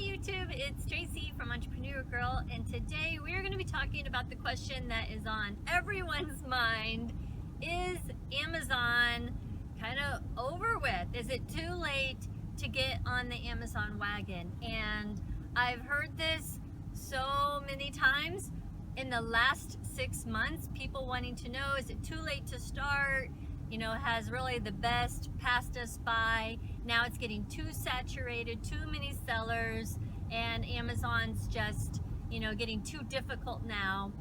YouTube, it's Tracy from Entrepreneur Girl, and today we are going to be talking about the question that is on everyone's mind. Is Amazon kind of over with? Is it too late to get on the Amazon wagon? And I've heard this so many times in the last 6 months, people wanting to know, is it too late to start? You know, has really the best passed us by? Now it's getting too saturated, too many sellers, and Amazon's just, getting too difficult now,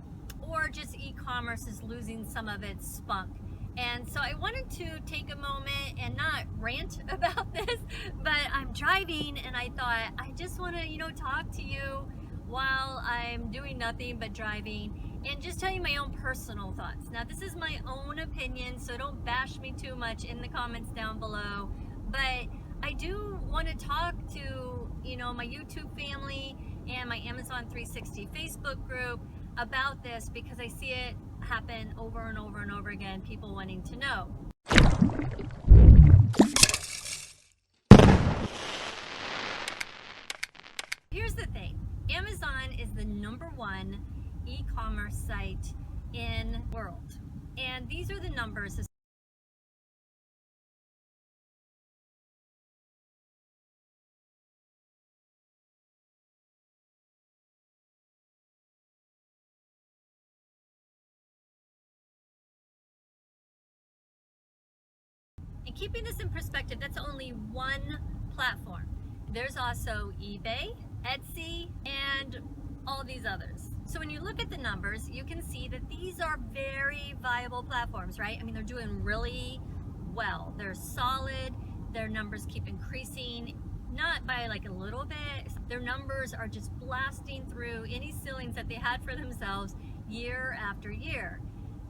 or just e-commerce is losing some of its spunk. And so I wanted to take a moment and not rant about this, but I'm driving and I thought I just want to, talk to you while I'm doing nothing but driving and just tell you my own personal thoughts. Now, this is my own opinion, so don't bash me too much in the comments down below, but I do want to talk to, my YouTube family and my Amazon 360 Facebook group about this because I see it happen over and over and over again, people wanting to know. Here's the thing. Amazon is the #1 e-commerce site in the world. And these are the numbers. And keeping this in perspective, that's only one platform. There's also eBay, Etsy, and all these others. So when you look at the numbers, you can see that these are very viable platforms, right? I mean, they're doing really well. They're solid. Their numbers keep increasing, not by like a little bit. Their numbers are just blasting through any ceilings that they had for themselves year after year.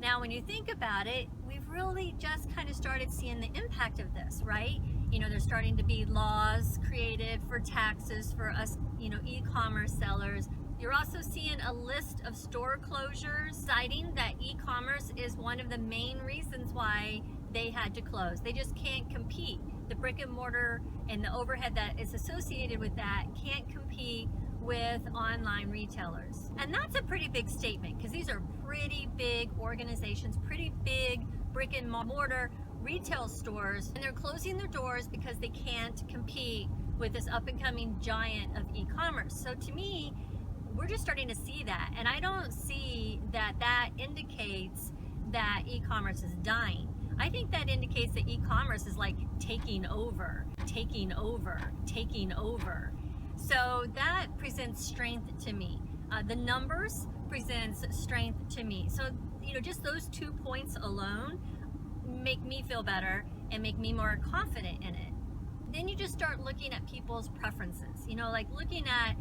Now, when you think about it, we've really just kind of started seeing the impact of this, right? There's starting to be laws created for taxes for us, e-commerce sellers. You're also seeing a list of store closures citing that e-commerce is one of the main reasons why they had to close. They just can't compete. The brick and mortar and the overhead that is associated with that can't compete with online retailers. And that's a pretty big statement because these are pretty big organizations, pretty big brick and mortar retail stores, and they're closing their doors because they can't compete with this up and coming giant of e-commerce. So to me, we're just starting to see that, and I don't see that indicates that e-commerce is dying. I think that indicates that e-commerce is like taking over. So that presents strength to me. The numbers presents strength to me. So, just those 2 points alone make me feel better and make me more confident in it. Then you just start looking at people's preferences, like looking at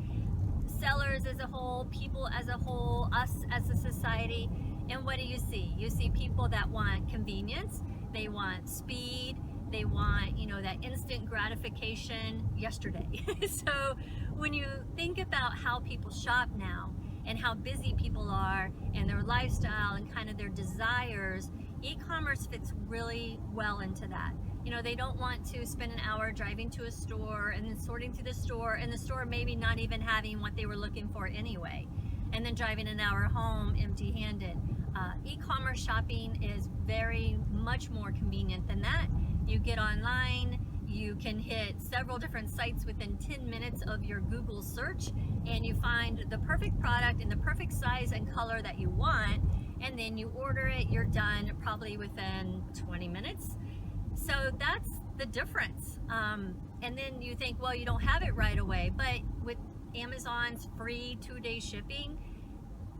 sellers as a whole, people as a whole, us as a society. And what do you see? You see people that want convenience, they want speed, they want, that instant gratification yesterday. So when you think about how people shop now and how busy people are and their lifestyle and kind of their desires, e-commerce fits really well into that. They don't want to spend an hour driving to a store and then sorting through the store, and the store maybe not even having what they were looking for anyway, and then driving an hour home empty-handed. E-commerce shopping is very much more convenient than that. You get online, you can hit several different sites within 10 minutes of your Google search, and you find the perfect product in the perfect size and color that you want, and then you order it, you're done probably within 20 minutes. So that's the difference. And then you think, well, you don't have it right away, but with Amazon's free 2-day shipping,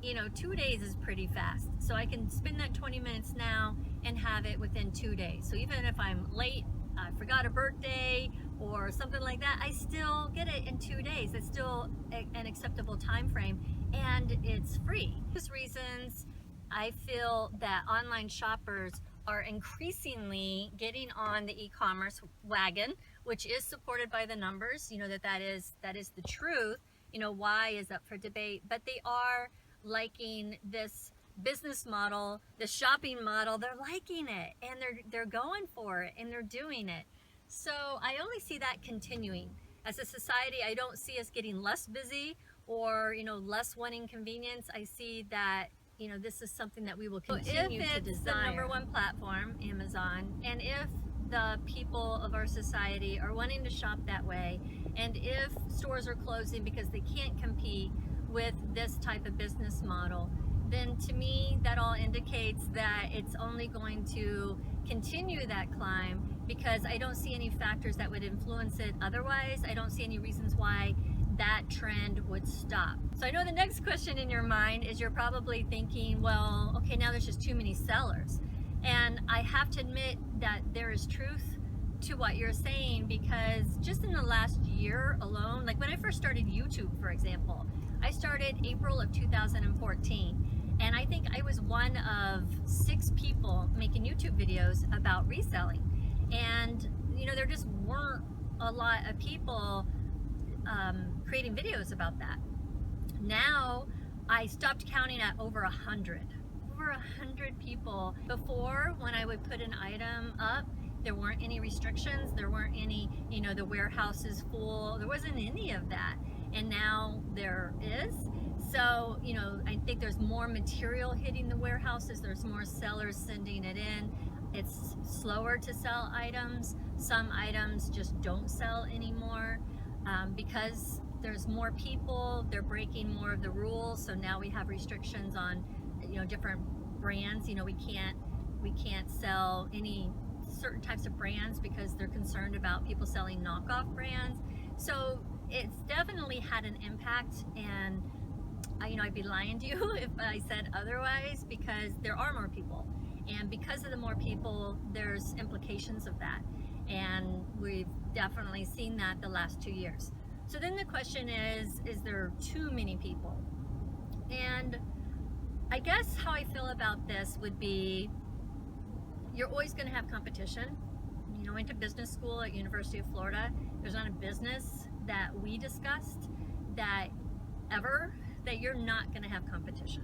2 days is pretty fast. So I can spend that 20 minutes now and have it within 2 days. So even if I'm late, I forgot a birthday or something like that, I still get it in 2 days. It's still an acceptable time frame, and it's free. Those reasons, I feel that online shoppers are increasingly getting on the e-commerce wagon, which is supported by the numbers, that is the truth. Why is up for debate, but they are liking this business model, the shopping model. They're liking it, and they're going for it, and they're doing it. So I only see that continuing. As a society, I don't see us getting less busy or, less wanting convenience. I see that, this is something that we will continue to desire. If it's the number one platform, Amazon, and if the people of our society are wanting to shop that way, and if stores are closing because they can't compete with this type of business model, then to me that all indicates that it's only going to continue that climb, because I don't see any factors that would influence it otherwise. I don't see any reasons why that trend would stop. So I know the next question in your mind is, you're probably thinking, well, okay, now there's just too many sellers. And I have to admit that there is truth to what you're saying, because just in the last year alone, like when I first started YouTube, for example, I started April of 2014, and I think I was one of 6 people making YouTube videos about reselling. And there just weren't a lot of people creating videos about that. Now I stopped counting at over 100 people. Before, when I would put an item up, there weren't any restrictions, there weren't any, the warehouse is full, there wasn't any of that. And now there is. So, I think there's more material hitting the warehouses, there's more sellers sending it in. It's slower to sell items. Some items just don't sell anymore because there's more people, they're breaking more of the rules. So now we have restrictions on, different brands. We can't sell any certain types of brands because they're concerned about people selling knockoff brands. So it's definitely had an impact, and I'd be lying to you if I said otherwise, because there are more people, and because of the more people, there's implications of that, and we've definitely seen that the last 2 years. So then the question is there too many people? And I guess how I feel about this would be, you're always going to have competition. I went to business school at University of Florida. There's not a business that we discussed that you're not going to have competition.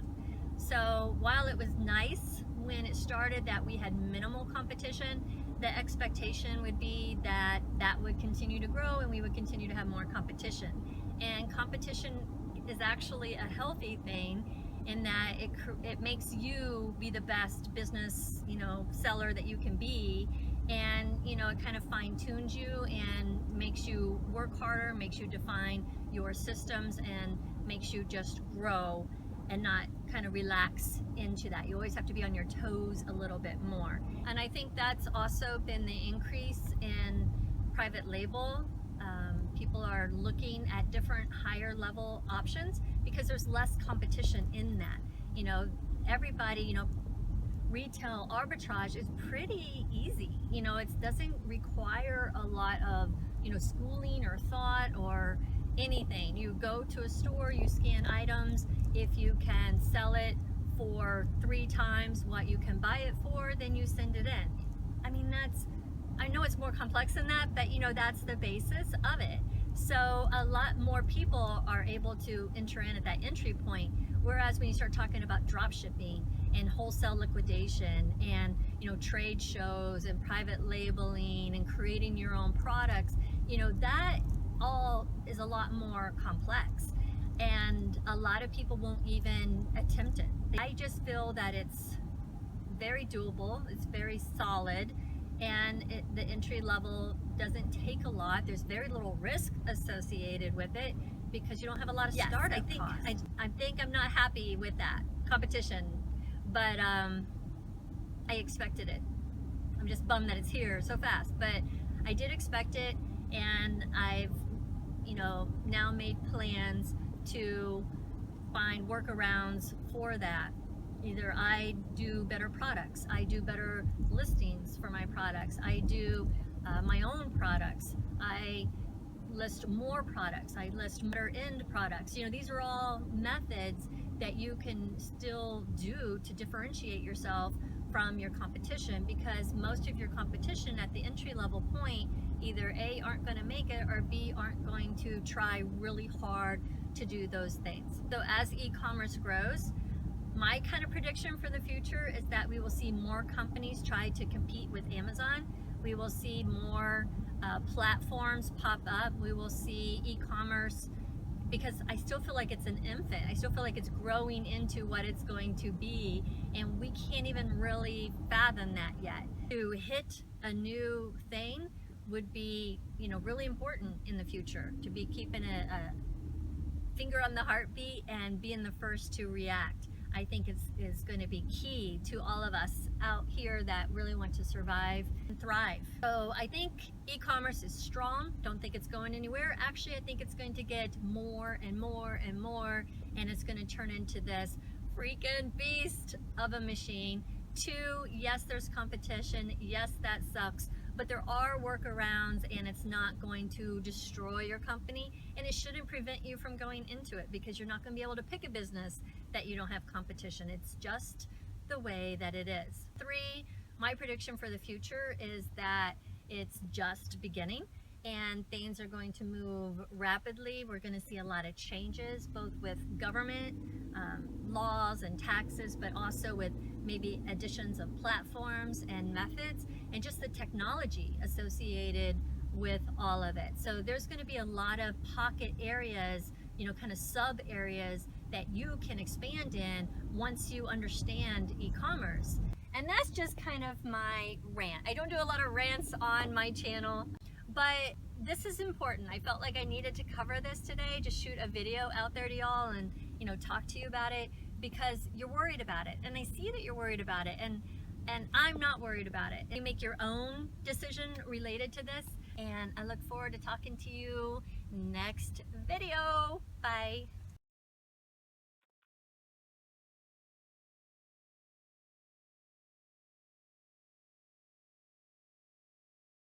So while it was nice when it started that we had minimal competition, the expectation would be that that would continue to grow and we would continue to have more competition. And competition is actually a healthy thing, in that it makes you be the best business, seller that you can be. And, it kind of fine tunes you and makes you work harder, makes you define your systems, and makes you just grow and not kind of relax into that. You always have to be on your toes a little bit more. And I think that's also been the increase in private label. People are looking at different higher level options because there's less competition in that. Everybody, retail arbitrage is pretty easy. It doesn't require a lot of, schooling or thought or anything. You go to a store, you scan items. If you can sell it for 3 times what you can buy it for, then you send it in. I know it's more complex than that, but that's the basis of it. So a lot more people are able to enter in at that entry point. Whereas when you start talking about drop shipping and wholesale liquidation and trade shows and private labeling and creating your own products, that all is a lot more complex, and a lot of people won't even attempt it. I just feel that it's very doable, it's very solid, and the entry level doesn't take a lot. There's very little risk associated with it because you don't have a lot of startup costs. I think I'm not happy with that competition, but I expected it. I'm just bummed that it's here so fast, but I did expect it, and I've now made plans to find workarounds for that. Either I do better products, I do better listings for my products, I do my own products, I list more products, I list better end products. These are all methods that you can still do to differentiate yourself from your competition, because most of your competition at the entry level point either A, aren't going to make it, or B, aren't going to try really hard to do those things. So as e-commerce grows, my kind of prediction for the future is that we will see more companies try to compete with Amazon. We will see more platforms pop up. We will see e-commerce, because I still feel like it's an infant. I still feel like it's growing into what it's going to be, and we can't even really fathom that yet. To hit a new thing would be, really important in the future, to be keeping a finger on the heartbeat and being the first to react. I think is going to be key to all of us out here that really want to survive and thrive. So I think e-commerce is strong. Don't think it's going anywhere. Actually, I think it's going to get more and more and more, and it's going to turn into this freaking beast of a machine. Two, yes, there's competition. Yes, that sucks. But there are workarounds, and it's not going to destroy your company, and it shouldn't prevent you from going into it, because you're not going to be able to pick a business that you don't have competition. It's just the way that it is. Three, my prediction for the future is that it's just beginning, and things are going to move rapidly. We're going to see a lot of changes, both with government laws and taxes, but also with maybe additions of platforms and methods, and just the technology associated with all of it. So there's going to be a lot of pocket areas, kind of sub areas that you can expand in once you understand e-commerce. And that's just kind of my rant. I don't do a lot of rants on my channel, but this is important. I felt like I needed to cover this today, just shoot a video out there to y'all and talk to you about it, because you're worried about it, and I see that you're worried about it, and I'm not worried about it. You make your own decision related to this, and I look forward to talking to you next video. Bye.